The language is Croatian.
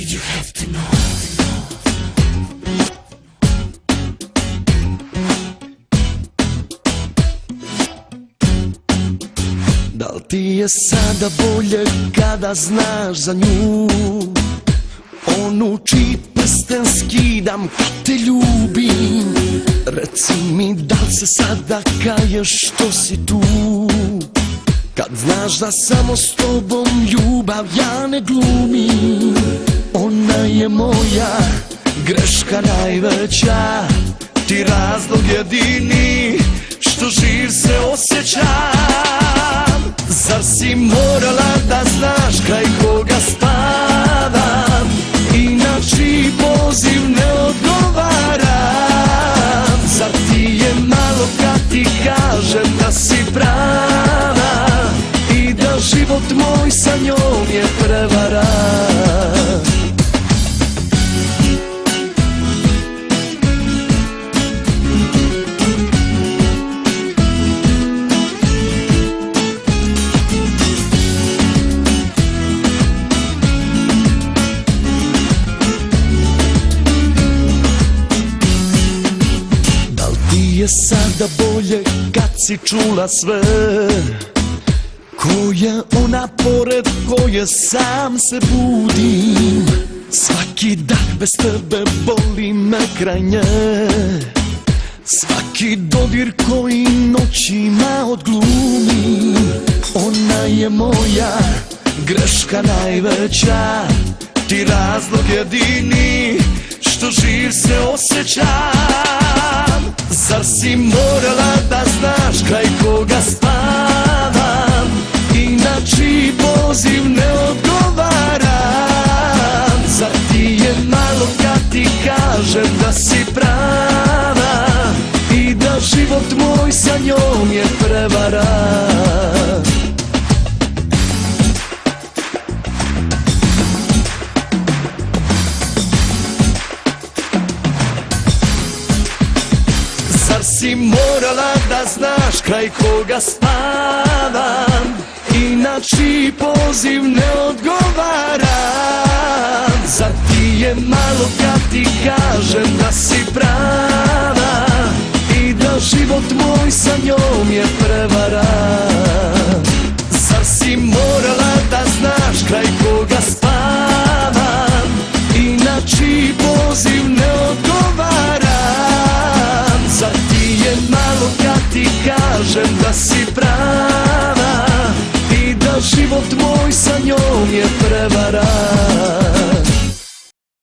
Did you have to know? Da li ti je sada bolje kada znaš za nju, onu čiji prsten skidam kad te ljubim? Reci mi da li se sada kaješ što si tu, kad znaš da samo s tobom ljubav ja ne glumim? Ona je moja greška najveća, ti razlog jedini što živ se osjećam. Zar si morala da znaš kraj koga spavam i na čiji poziv ne odgovaram? Zar ti je malo kad ti kažem da si prava i da život moj sa njom je prevara? Je sada bolje kad si čula sve, ko je ona pored koje sam se budim? Svaki dah bez tebe boli me kraj nje, svaki dodir koji noćima odglumim. Ona je moja greška najveća, ti razlog jedini što živ se osjećam. Zar si morala da znaš kraj koga spavam i na čiji poziv ne odgovaram? Zar ti je malo kad ti kažem da si prava i da život moj sa njom je prevara? Zar si morala da znaš kraj koga spavam i na čiji poziv ne odgovaram? Zar ti je malo kad ti kažem da si prava i da život moj sa njom je prevara? Zar si morala da znaš kraj koga spavam i na čiji poziv ne odgovaram? Zar ti je malo kad ti kažem da si prava i da život moj sa njom je prevara?